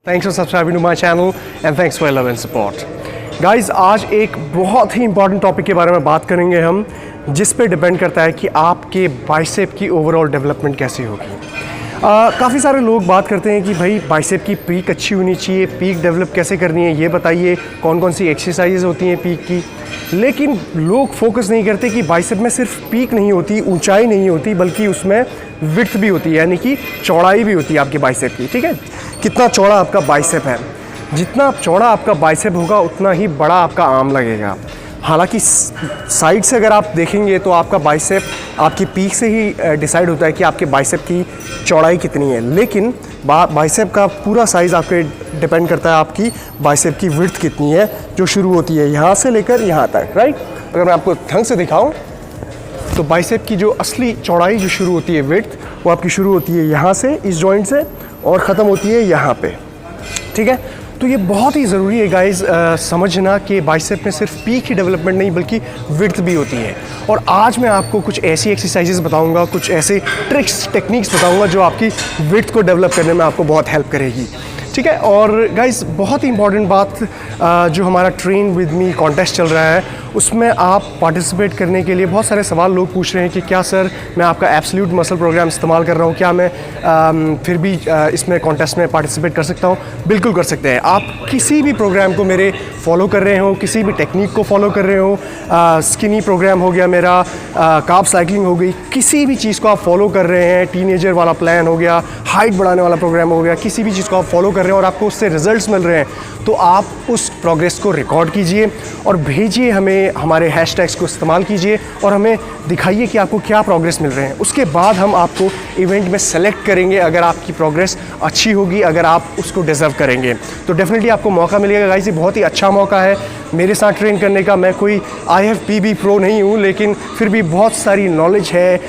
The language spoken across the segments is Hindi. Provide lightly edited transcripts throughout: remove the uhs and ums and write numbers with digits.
Thanks for subscribing to my channel and thanks for love and support. Guys, आज एक बहुत ही इंपॉर्टेंट टॉपिक के बारे में बात करेंगे हम, जिस पे डिपेंड करता है कि आपके बाइसेप की ओवरऑल डेवलपमेंट कैसी होगी। काफ़ी सारे लोग बात करते हैं कि भाई बाइसेप की पीक अच्छी होनी चाहिए, पीक डेवलप कैसे करनी है ये बताइए, कौन कौन सी एक्सरसाइजेज होती हैं पीक की। लेकिन लोग फोकस नहीं करते कि बाइसेप में सिर्फ पीक नहीं होती, ऊंचाई नहीं होती, बल्कि उसमें विड्थ भी होती है, यानी कि चौड़ाई भी होती है आपके बाइसेप की। ठीक है, कितना चौड़ा आपका बाइसेप है, जितना चौड़ा आपका बाइसेप होगा उतना ही बड़ा आपका आर्म लगेगा। हालांकि साइड से अगर आप देखेंगे तो आपका बाइसेप आपकी पीक से ही डिसाइड होता है कि आपके बाइसेप की चौड़ाई कितनी है, लेकिन बाइसेप का पूरा साइज़ आपके डिपेंड करता है आपकी बाइसेप की विड्थ कितनी है, जो शुरू होती है यहाँ से लेकर यहाँ तक। राइट, अगर मैं आपको ढंग से दिखाऊं तो बाइसेप की जो असली चौड़ाई जो शुरू होती है विड्थ, वो आपकी शुरू होती है यहाँ से, इस जॉइंट से, और ख़त्म होती है यहाँ पे। ठीक है, तो ये बहुत ही ज़रूरी है गाइस समझना कि बाइसेप में सिर्फ पीक ही डेवलपमेंट नहीं बल्कि विड्थ भी होती है। और आज मैं आपको कुछ ऐसी एक्सरसाइजेस बताऊंगा, कुछ ऐसे ट्रिक्स टेक्निक्स बताऊंगा जो आपकी विड्थ को डेवलप करने में आपको बहुत हेल्प करेगी। ठीक है, और गाइस बहुत ही इंपॉर्टेंट बात, जो हमारा ट्रेन विद मी कॉन्टेस्ट चल रहा है उसमें आप पार्टिसिपेट करने के लिए बहुत सारे सवाल लोग पूछ रहे हैं कि क्या सर मैं आपका एब्सोल्यूट मसल प्रोग्राम इस्तेमाल कर रहा हूँ, क्या मैं फिर भी इसमें कॉन्टेस्ट में पार्टिसिपेट कर सकता हूँ? बिल्कुल कर सकते हैं। आप किसी भी प्रोग्राम को मेरे फॉलो कर रहे हो, किसी भी टेक्निक को फॉलो कर रहे हो, स्किनी प्रोग्राम हो गया मेरा, कार्ब साइकिलिंग हो गई, किसी भी चीज़ को आप फॉलो कर रहे हैं, टीनेजर वाला प्लान हो गया, हाइट बढ़ाने वाला प्रोग्राम हो गया, किसी भी चीज़ को आप फॉलो कर रहे हैं और आपको उससे रिजल्ट्स मिल रहे हैं, तो आप उस प्रोग्रेस को रिकॉर्ड कीजिए और भेजिए हमें, हमारे हैशटैग्स को इस्तेमाल कीजिए और हमें दिखाइए कि आपको क्या प्रोग्रेस मिल रहे हैं। उसके बाद हम आपको इवेंट में सेलेक्ट करेंगे। अगर आपकी प्रोग्रेस अच्छी होगी, अगर आप उसको डिज़र्व करेंगे तो डेफिनेटली आपको मौका मिलेगा। गाइस, ये बहुत ही अच्छा मौका है मेरे साथ ट्रेन करने का। मैं कोई IFBB प्रो नहीं हूँ, लेकिन फिर भी बहुत सारी नॉलेज है,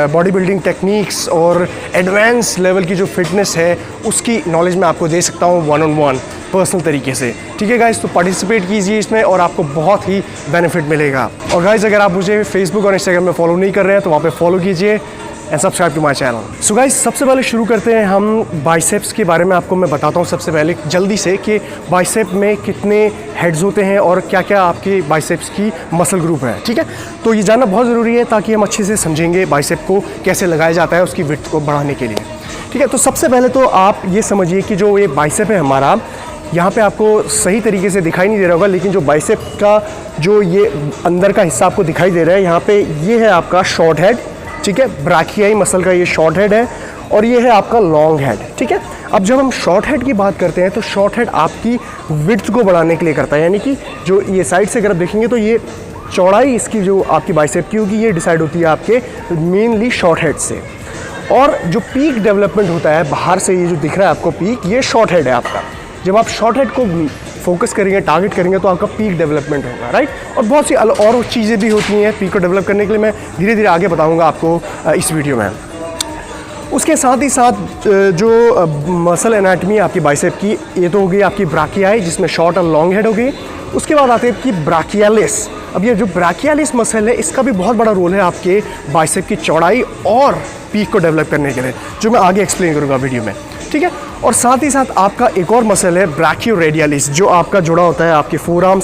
बॉडी बिल्डिंग टेक्निक्स और एडवांस लेवल की जो फिटनेस है उसकी नॉलेज मैं आपको दे सकता हूँ 1-on-1 पर्सनल तरीके से। ठीक है गाइस, तो पार्टिसिपेट कीजिए इसमें और आपको बहुत ही बेनिफिट मिलेगा। और गाइस, अगर आप मुझे फेसबुक और इंस्टाग्राम में फॉलो नहीं कर रहे हैं तो वहाँ पे फॉलो कीजिए and subscribe to my channel. So guys, सबसे पहले शुरू करते हैं हम बाइसेप्स के बारे में। आपको मैं बताता हूँ सबसे पहले जल्दी से कि बाइसेप में कितने हेड्स होते हैं और क्या क्या आपके बाइसेप्स की मसल ग्रुप है। ठीक है, तो ये जानना बहुत ज़रूरी है ताकि हम अच्छे से समझेंगे बाइसेप को कैसे लगाया जाता है उसकी विड्थ को बढ़ाने के लिए। ठीक है, तो सबसे पहले तो आप ये समझिए कि जो ये बाइसेप है हमारा, यहाँ पे आपको सही तरीके से दिखाई नहीं दे रहा होगा, लेकिन जो बाइसेप का जो ये अंदर का हिस्सा आपको दिखाई दे रहा है, यहाँ पे ये है आपका शॉर्ट हेड। ठीक है, ब्राचियाई मसल का ये शॉर्ट हेड है और ये है आपका लॉन्ग हेड। ठीक है, अब जब हम शॉर्ट हेड की बात करते हैं तो शॉर्ट हेड आपकी विड्थ को बढ़ाने के लिए करता है, यानी कि जो ये साइड से अगर आप देखेंगे तो ये चौड़ाई इसकी जो आपकी बाइसेप की होगी ये डिसाइड होती है आपके मेनली शॉर्ट हेड से। और जो पीक डेवलपमेंट होता है बाहर से, ये जो दिख रहा है आपको पीक, ये शॉर्ट हेड है आपका। जब आप शॉर्ट हेड को फोकस करेंगे, टारगेट करेंगे, तो आपका पीक डेवलपमेंट होगा। राइट, और बहुत सी और चीज़ें भी होती हैं पीक को डेवलप करने के लिए, मैं धीरे धीरे आगे बताऊंगा आपको इस वीडियो में। उसके साथ ही साथ जो मसल एनाटमी आपकी बाइसेप की, ये तो हो गई आपकी ब्राचियाई जिसमें शॉर्ट और लॉन्ग हेड हो गई। उसके बाद आते हैं कि ब्राचियालिस। अब ये जो ब्राचियालिस मसल है इसका भी बहुत बड़ा रोल है आपके बाइसेप की चौड़ाई और पीक को डेवलप करने के लिए, जो मैं आगे एक्सप्लेन करूँगा वीडियो में। ठीक है, और साथ ही साथ आपका एक और मसल है ब्राचियोरेडियलिस, जो आपका जुड़ा होता है आपके फोरआर्म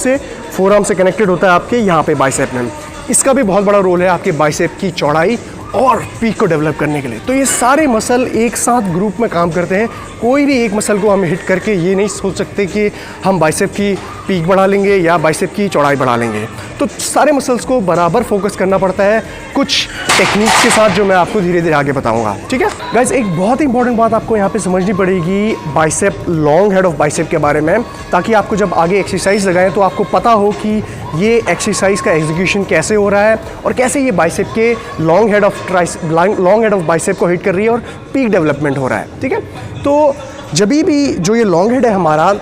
से कनेक्टेड होता है आपके यहाँ पे बाइसेप में। इसका भी बहुत बड़ा रोल है आपके बाइसेप की चौड़ाई और पीक को डेवलप करने के लिए। तो ये सारे मसल एक साथ ग्रुप में काम करते हैं। कोई भी एक मसल को हम हिट करके ये नहीं सोच सकते कि हम बाइसेप की पीक बढ़ा लेंगे या बाइसेप की चौड़ाई बढ़ा लेंगे। तो सारे मसल्स को बराबर फोकस करना पड़ता है कुछ टेक्निक्स के साथ, जो मैं आपको धीरे धीरे आगे बताऊंगा। ठीक है गाइस, एक बहुत ही इंपॉर्टेंट बात आपको यहाँ पे समझनी पड़ेगी bicep, long head of bicep के बारे में, ताकि आपको जब आगे एक्सरसाइज लगाएं तो आपको पता हो कि ये एक्सरसाइज का एग्जीक्यूशन कैसे हो रहा है और कैसे ये बाइसेप के लॉन्ग हेड ऑफ बाइसेप को हिट कर रही है और पीक डेवलपमेंट हो रहा है। ठीक है, तो जब भी जो ये लॉन्ग हेड है हमारा,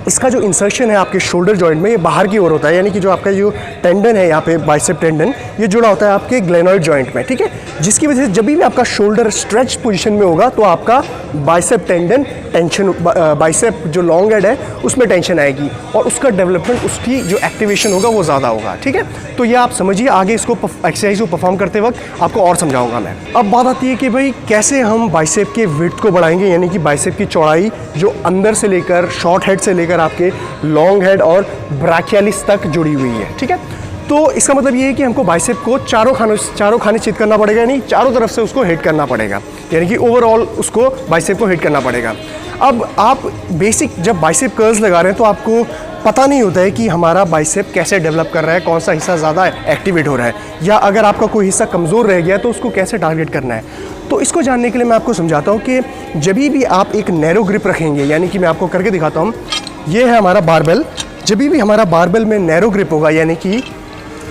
इसका जो इंसर्शन है आपके शोल्डर जॉइंट में, ये बाहर की ओर होता है, यानी कि जो आपका जो टेंडन है यहाँ पे बाइसेप टेंडन, ये जुड़ा होता है आपके ग्लेनॉइड जॉइंट में। ठीक है, जिसकी वजह से जब भी आपका शोल्डर स्ट्रेच पोजीशन में होगा तो आपका बाइसेप टेंडन टेंशन, बाइसेप जो लॉन्ग हेड है उसमें टेंशन आएगी और उसका डेवलपमेंट, उसकी जो एक्टिवेशन होगा वो ज़्यादा होगा। ठीक है, तो ये आप समझिए, आगे इसको एक्सरसाइज को परफॉर्म करते वक्त आपको और समझाऊंगा मैं। अब बात आती है कि भाई कैसे हम बाइसेप के विड्थ को बढ़ाएंगे, यानी कि बाइसेप की चौड़ाई जो अंदर से लेकर शॉर्ट हेड से लेकर आपके लॉन्ग हेड और ब्रैकियलिस तक जुड़ी हुई है। ठीक है, तो इसका मतलब ये है कि हमको बाइसेप को चारों खाने चित करना पड़ेगा, यानी चारों तरफ से उसको हिट करना पड़ेगा, यानी कि ओवरऑल उसको बाइसेप को हिट करना पड़ेगा। अब आप बेसिक जब बाइसेप कर्ल्स लगा रहे हैं तो आपको पता नहीं होता है कि हमारा बाइसेप कैसे डेवलप कर रहा है, कौन सा हिस्सा ज़्यादा एक्टिवेट हो रहा है, या अगर आपका कोई हिस्सा कमज़ोर रह गया तो उसको कैसे टारगेट करना है। तो इसको जानने के लिए मैं आपको समझाता हूँ कि जब भी आप एक नैरो ग्रिप रखेंगे, यानी कि मैं आपको करके दिखाता हूँ, ये है हमारा बारबेल। जब भी हमारा बारबेल में नैरो ग्रिप होगा, यानी कि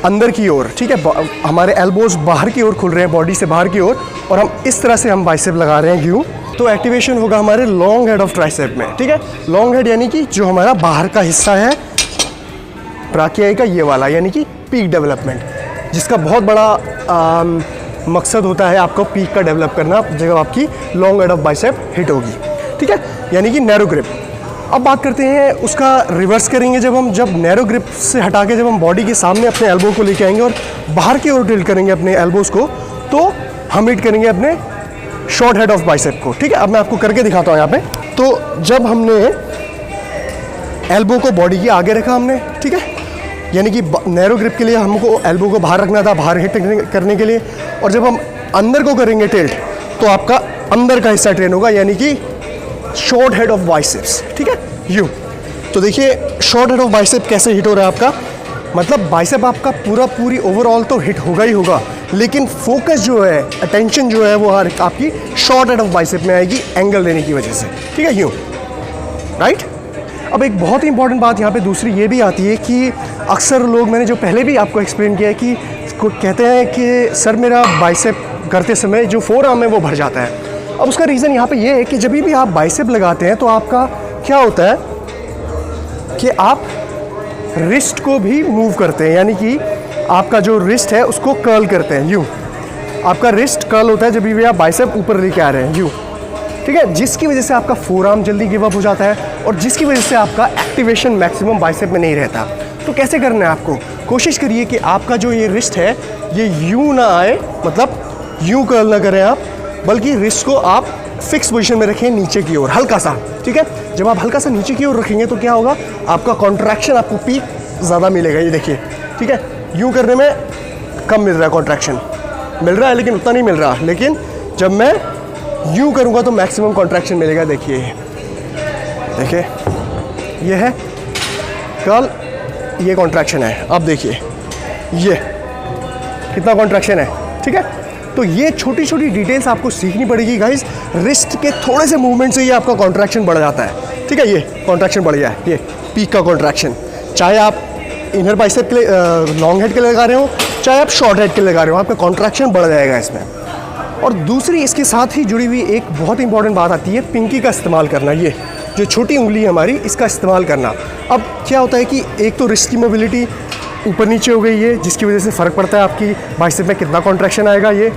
अंदर की ओर, ठीक है, हमारे एल्बोज बाहर की ओर खुल रहे हैं, बॉडी से बाहर की ओर, और हम इस तरह से हम बाइसेप लगा रहे हैं यूँ, तो एक्टिवेशन होगा हमारे लॉन्ग हेड ऑफ ट्राइसेप में। ठीक है, लॉन्ग हेड यानी कि जो हमारा बाहर का हिस्सा है ब्राकियाई का, ये वाला, यानी कि पीक डेवलपमेंट, जिसका बहुत बड़ा मकसद होता है आपको पीक का डेवलप करना जब आपकी long head of bicep hit होगी। ठीक है, यानी कि नैरो ग्रिप। अब बात करते हैं उसका रिवर्स करेंगे, जब नैरो ग्रिप से हटा के जब हम बॉडी के सामने अपने एल्बो को लेके आएंगे और बाहर की ओर टिल्ट करेंगे अपने एल्बोज को, तो हम हिट करेंगे अपने शॉर्ट हेड ऑफ बाइसेप को। ठीक है, अब मैं आपको करके दिखाता हूँ यहाँ पे। तो जब हमने एल्बो को बॉडी के आगे रखा हमने, ठीक है, यानी कि नैरो ग्रिप के लिए हमको एल्बो को बाहर रखना था, बाहर हिट करने के लिए, और जब हम अंदर को करेंगे टिल्ट तो आपका अंदर का हिस्सा ट्रेन होगा, यानी कि शॉर्ट हेड ऑफ बाइसेप्स। ठीक है, यू। तो देखिए शॉर्ट हेड ऑफ बाइसेप कैसे हिट हो रहा है आपका, मतलब बाइसेप आपका पूरी ओवरऑल तो हिट होगा ही होगा, लेकिन फोकस जो है, अटेंशन जो है, वो आपकी शॉर्ट हेड ऑफ बाइसेप में आएगी एंगल देने की वजह से। ठीक है, यूँ, राइट। अब एक बहुत ही इंपॉर्टेंट बात यहाँ पे दूसरी ये भी आती है कि अक्सर लोग, मैंने जो पहले भी आपको एक्सप्लेन किया है, कि कहते हैं कि सर मेरा बाइसेप करते समय जो फोर आर्म है वो भर जाता है। अब उसका रीज़न यहाँ पे ये है कि जब भी आप बाइसेप लगाते हैं तो आपका क्या होता है कि आप रिस्ट को भी मूव करते हैं, यानी कि आपका जो रिस्ट है उसको कर्ल करते हैं, यूँ। आपका रिस्ट कर्ल होता है जब भी आप बाइसेप ऊपर लेके आ रहे हैं, यूँ। ठीक है, जिसकी वजह से आपका फोर आर्म जल्दी गिव अप हो जाता है और जिसकी वजह से आपका एक्टिवेशन मैक्सिमम बाइसेप में नहीं रहता। तो कैसे करना है आपको, कोशिश करिए कि आपका जो ये रिस्ट है ये यूँ ना आए, मतलब यूँ कर्ल ना करें आप, बल्कि रिस्ट को आप फिक्स पोजीशन में रखें नीचे की ओर हल्का सा। ठीक है, जब आप हल्का सा नीचे की ओर रखेंगे तो क्या होगा, आपका कॉन्ट्रैक्शन, आपको पीक ज़्यादा मिलेगा। ये देखिए, ठीक है, यूँ करने में कम मिल रहा है, कॉन्ट्रैक्शन मिल रहा है लेकिन उतना नहीं मिल रहा, लेकिन जब मैं यूँ करूँगा तो मैक्सिमम कॉन्ट्रैक्शन मिलेगा। देखिए ये है कर्ल, ये कॉन्ट्रैक्शन है। अब देखिए ये कितना कॉन्ट्रैक्शन है। ठीक है, तो ये छोटी छोटी डिटेल्स आपको सीखनी पड़ेगी गाइस। रिस्ट के थोड़े से मूवमेंट से ये आपका कॉन्ट्रैक्शन बढ़ जाता है। ठीक है, ये कॉन्ट्रैक्शन बढ़ गया है, ये पीक का कॉन्ट्रैक्शन, चाहे आप इनर बाइसेप के लिए लॉन्ग हेड के लिए लगा रहे हो, चाहे आप शॉर्ट हेड के लिए लगा रहे हो, आपका कॉन्ट्रैक्शन बढ़ जाएगा इसमें। और दूसरी इसके साथ ही जुड़ी हुई एक बहुत इंपॉर्टेंट बात आती है, पिंकी का इस्तेमाल करना। ये जो छोटी उंगली है हमारी, इसका इस्तेमाल करना। अब क्या होता है कि एक तो रिस्ट की मोबिलिटी ऊपर नीचे हो गई है, जिसकी वजह से फ़र्क पड़ता है आपकी बाइसेप में कितना कॉन्ट्रैक्शन आएगा ये,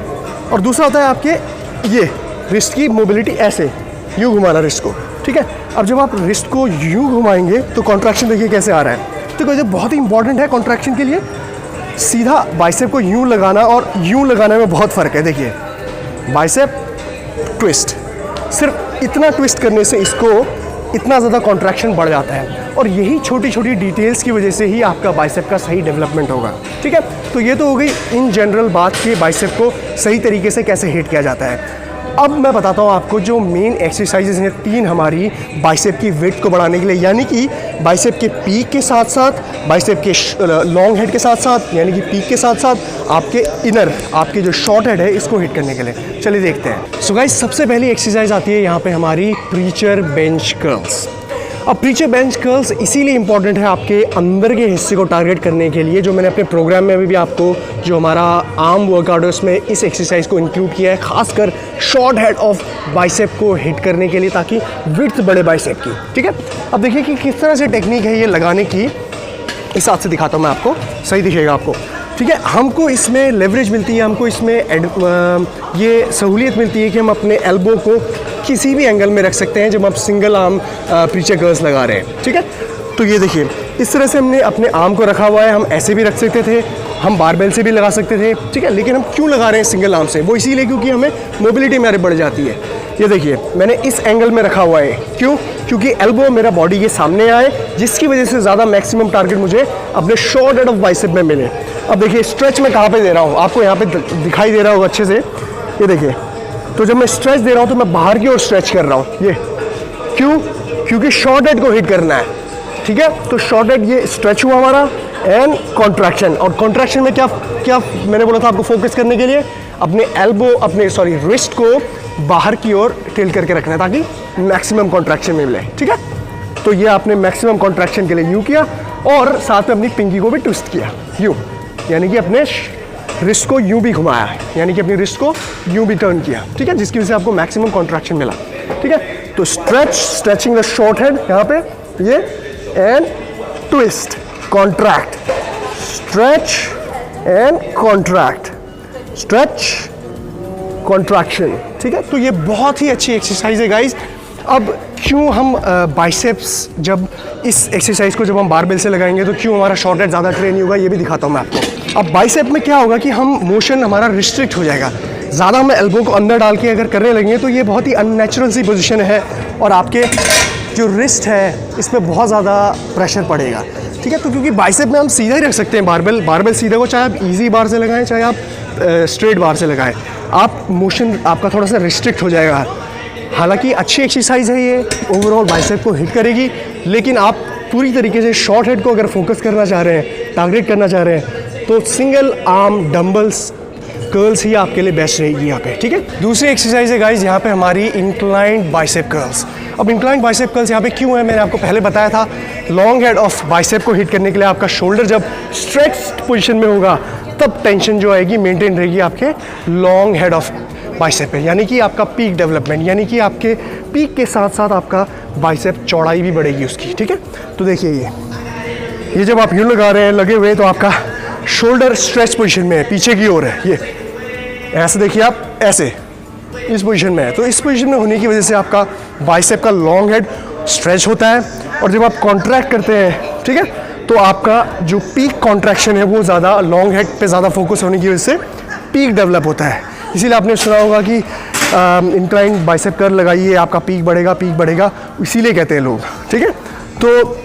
और दूसरा होता है आपके ये रिस्ट की मोबिलिटी, ऐसे यूँ घुमाना रिस्ट को। ठीक है, अब जब आप रिस्ट को यूँ घुमाएंगे तो कॉन्ट्रैक्शन देखिए कैसे आ रहा है। तो जो बहुत ही इंपॉर्टेंट है कॉन्ट्रैक्शन के लिए, सीधा बाइसेप को यूँ लगाना और यूँ लगाने में बहुत फ़र्क है। देखिए बाइसेप ट्विस्ट, सिर्फ इतना ट्विस्ट करने से इसको इतना ज़्यादा कॉन्ट्रैक्शन बढ़ जाता है, और यही छोटी छोटी डिटेल्स की वजह से ही आपका बाइसेप का सही डेवलपमेंट होगा। ठीक है, तो ये तो हो गई इन जनरल बात कि बाइसेप को सही तरीके से कैसे हिट किया जाता है। अब मैं बताता हूँ आपको जो मेन एक्सरसाइजेज हैं 3 हमारी बाइसेप की वेट को बढ़ाने के लिए, यानी कि बाइसेप के पीक के साथ साथ, बाइसेप के लॉन्ग हेड के साथ साथ, यानी कि पीक के साथ साथ आपके इनर, आपके जो शॉर्ट हेड है, इसको हिट करने के लिए। चलिए देखते हैं। सो गाइस, सबसे पहली एक्सरसाइज आती है यहाँ पे हमारी प्रीचर बेंच कर्ल्स। अब प्रीचर बेंच कर्ल्स इसीलिए इंपॉर्टेंट है आपके अंदर के हिस्से को टारगेट करने के लिए, जो मैंने अपने प्रोग्राम में भी आपको जो हमारा आर्म वर्कआउट है उसमें इस एक्सरसाइज को इंक्लूड किया है, खासकर शॉर्ट हेड ऑफ बाइसेप को हिट करने के लिए, ताकि विड्थ बढ़े बाइसेप की। ठीक है, अब देखिए कि किस तरह से टेक्निक है ये लगाने की, इस हाथ से दिखाता हूँ मैं आपको, सही दिखेगा आपको। ठीक है, हमको इसमें लेवरेज मिलती है, हमको इसमें ये सहूलियत मिलती है कि हम अपने एल्बो को किसी भी एंगल में रख सकते हैं जब आप सिंगल आर्म प्रीचर कर्ल्स लगा रहे हैं, ठीक है। तो ये देखिए इस तरह से हमने अपने आर्म को रखा हुआ है, हम ऐसे भी रख सकते थे, हम बारबेल से भी लगा सकते थे, ठीक है। लेकिन हम क्यों लगा रहे हैं सिंगल आर्म से, वो इसीलिए क्योंकि हमें मोबिलिटी हमारी बढ़ जाती है। ये देखिए मैंने इस एंगल में रखा हुआ है, क्यों? क्योंकि एल्बो मेरा बॉडी के सामने आए, जिसकी वजह से ज़्यादा मैक्सिमम टारगेट मुझे अपने शॉर्ट हेड ऑफ बाइसेप में मिले। अब देखिए स्ट्रेच मैं कहाँ पे दे रहा हूँ, आपको यहाँ पे दिखाई दे रहा होगा अच्छे से, ये देखिए। तो जब मैं स्ट्रेच दे रहा हूँ तो मैं बाहर की ओर स्ट्रेच कर रहा हूँ, ये क्यों? क्योंकि शॉर्ट हेड को हिट करना है, ठीक है। तो शॉर्ट हेड ये स्ट्रेच हुआ हमारा एंड कॉन्ट्रैक्शन। और कॉन्ट्रैक्शन में क्या क्या मैंने बोला था आपको फोकस करने के लिए, अपने एल्बो रिस्ट को बाहर की ओर टिल्ट करके रखना है ताकि मैक्सिमम कॉन्ट्रैक्शन में मिले, ठीक है। तो ये आपने मैक्सिमम कॉन्ट्रैक्शन के लिए यूँ किया और साथ में अपनी पिंकी को भी ट्विस्ट किया यूँ, यानी कि अपने रिस्ट को यूँ भी घुमाया, यानी कि अपनी रिस्ट को यूँ भी टर्न किया, ठीक है, जिसकी वजह से आपको मैक्सिमम कॉन्ट्रैक्शन मिला, ठीक है। तो स्ट्रेचिंग द शॉर्ट हेड यहाँ पे ये and twist contract, stretch and contract, stretch contraction, ठीक है। तो ये बहुत ही अच्छी एक्सरसाइज है गाइज। अब क्यों हम बाइसेप्स जब इस एक्सरसाइज को जब हम बारबेल से लगाएंगे तो क्यों हमारा शॉर्ट हेड ज़्यादा ट्रेन होगा, ये भी दिखाता हूँ मैं आपको। अब बाइसेप में क्या होगा कि हम मोशन हमारा रिस्ट्रिक्ट हो जाएगा, ज़्यादा हम एल्बो को अंदर डाल के अगर करने लगेंगे तो ये बहुत ही अननेचुरल सी पोजीशन है और आपके जो रिस्ट है इस पर बहुत ज़्यादा प्रेशर पड़ेगा, ठीक है। तो क्योंकि बाइसेप में हम सीधा ही रख सकते हैं बारबेल सीधा को, चाहे आप ईजी बार से लगाएं चाहे आप स्ट्रेट बार से लगाएं, आप मोशन आपका थोड़ा सा रिस्ट्रिक्ट हो जाएगा। हालांकि अच्छी एक्सरसाइज है ये, ओवरऑल बाइसेप को हिट करेगी, लेकिन आप पूरी तरीके से शॉर्ट हेड को अगर फोकस करना चाह रहे हैं, टारगेट करना चाह रहे हैं, तो सिंगल आर्म डंबल्स कर्ल्स ही आपके लिए बेस्ट रहेगी यहाँ पे, ठीक है। दूसरी एक्सरसाइज है गाइज यहाँ पे हमारी इंक्लाइंड बाइसेप कर्ल्स। अब इंक्लाइंड बाइसेप कर्ल्स यहाँ पे क्यों है, मैंने आपको पहले बताया था, लॉन्ग हेड ऑफ बाइसेप को हिट करने के लिए आपका शोल्डर जब स्ट्रेच्ड पोजीशन में होगा तब टेंशन जो आएगी मेंटेन रहेगी आपके लॉन्ग हेड ऑफ बाइसेप पे, यानी कि आपका पीक डेवलपमेंट, यानी कि आपके पीक के साथ साथ आपका बाइसेप चौड़ाई भी बढ़ेगी उसकी, ठीक है। तो देखिए ये जब आप यूँ लगा रहे हैं लगे हुए, तो आपका शोल्डर स्ट्रेच पोजीशन में है, पीछे की ओर है, ये ऐसे देखिए आप ऐसे इस पोजीशन में है। तो इस पोजीशन में होने की वजह से आपका बाइसेप का लॉन्ग हेड स्ट्रेच होता है और जब आप कॉन्ट्रैक्ट करते हैं, ठीक है, तो आपका जो पीक कॉन्ट्रैक्शन है वो ज़्यादा लॉन्ग हेड पे ज़्यादा फोकस होने की वजह से पीक डेवलप होता है। इसीलिए आपने सुना होगा कि इंक्लाइंड बाइसेप कर्ल लगाइए आपका पीक बढ़ेगा, इसीलिए कहते हैं लोग, ठीक है। तो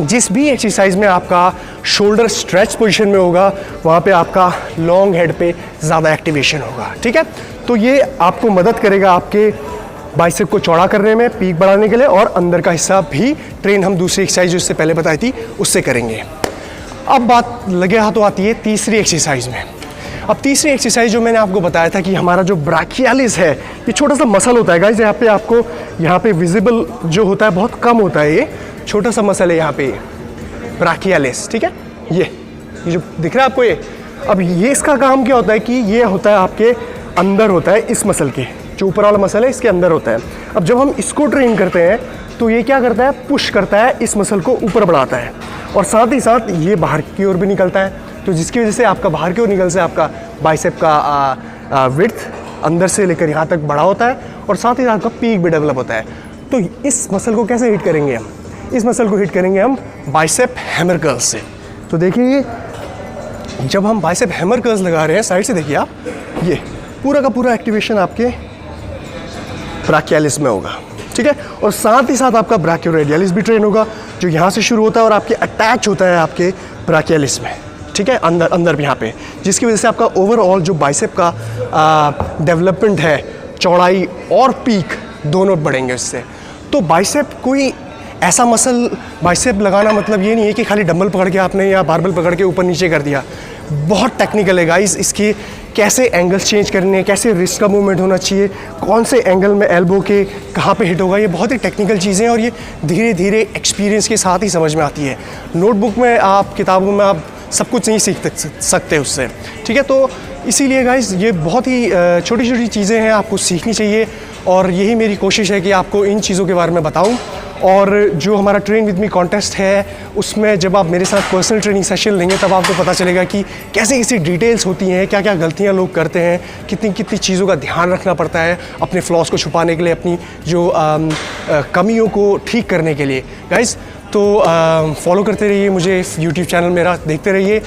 जिस भी एक्सरसाइज में आपका शोल्डर स्ट्रेच पोजीशन में होगा वहाँ पे आपका लॉन्ग हेड पे ज़्यादा एक्टिवेशन होगा, ठीक है। तो ये आपको मदद करेगा आपके बाइसेप को चौड़ा करने में, पीक बढ़ाने के लिए, और अंदर का हिस्सा भी ट्रेन हम दूसरी एक्सरसाइज जो इससे पहले बताई थी उससे करेंगे। अब बात लगे हाथों आती है तीसरी एक्सरसाइज में। अब तीसरी एक्सरसाइज जो मैंने आपको बताया था कि हमारा जो ब्राकियालिस है, ये छोटा सा मसल होता है गाइस, यहाँ पे आपको यहाँ पे विजिबल जो होता है बहुत कम होता है, ये छोटा सा मसल है यहाँ पे ब्राकियालिस, ठीक है। ये जो दिख रहा है आपको ये, अब ये इसका काम क्या होता है कि ये होता है आपके अंदर होता है, इस मसल के जो ऊपर वाला मसल है इसके अंदर होता है। अब जब हम इसको ट्रेन करते हैं तो ये क्या करता है, पुश करता है, इस मसल को ऊपर बढ़ाता है और साथ ही साथ ये बाहर की ओर भी निकलता है, तो जिसकी वजह से आपका बाहर की ओर निकल से आपका बाइसेप का विड्थ अंदर से लेकर यहाँ तक बड़ा होता है और साथ ही साथ आपका पीक भी डेवलप होता है। तो इस मसल को कैसे हिट करेंगे हम, इस मसल को हिट करेंगे हम बाइसेप हैमर कर्ल्स से। तो देखिए जब हम बाइसेप हैमर कर्ल्स लगा रहे हैं, साइड से देखिए आप, ये पूरा का पूरा एक्टिवेशन आपके ब्राकियालिस में होगा, ठीक है। और साथ ही साथ आपका ब्राकियोरेडियलिस भी ट्रेन होगा जो यहाँ से शुरू होता है और आपके अटैच होता है आपके ब्राकियालिस में, ठीक है, अंदर भी यहाँ पे, जिसकी वजह से आपका ओवरऑल जो बाइसेप का डेवलपमेंट है, चौड़ाई और पीक दोनों बढ़ेंगे इससे। तो बाइसेप कोई ऐसा मसल, बाइसेप लगाना मतलब ये नहीं है कि खाली डंबल पकड़ के आपने या बारबल पकड़ के ऊपर नीचे कर दिया। बहुत टेक्निकल है गाइस, इसके कैसे एंगल्स चेंज करने हैं, कैसे रिस्ट का मूवमेंट होना चाहिए, कौन से एंगल में एल्बो के कहाँ पे हिट होगा, ये बहुत ही टेक्निकल चीज़ें हैं और ये धीरे धीरे एक्सपीरियंस के साथ ही समझ में आती है। नोटबुक में आप, किताबों में आप सब कुछ नहीं सीख सकते उससे, ठीक है। तो इसीलिए गाइस ये बहुत ही छोटी छोटी चीज़ें हैं, आपको सीखनी चाहिए और यही मेरी कोशिश है कि आपको इन चीज़ों के बारे में बताऊं और जो हमारा ट्रेन विद मी कॉन्टेस्ट है उसमें जब आप मेरे साथ पर्सनल ट्रेनिंग सेशन लेंगे तब आपको पता चलेगा कि कैसे कैसी डिटेल्स होती हैं, क्या क्या गलतियां लोग करते हैं, कितनी कितनी चीज़ों का ध्यान रखना पड़ता है अपने फ्लॉस को छुपाने के लिए, अपनी जो कमियों को ठीक करने के लिए। गाइस तो फॉलो करते रहिए मुझे, यूट्यूब चैनल मेरा देखते रहिए।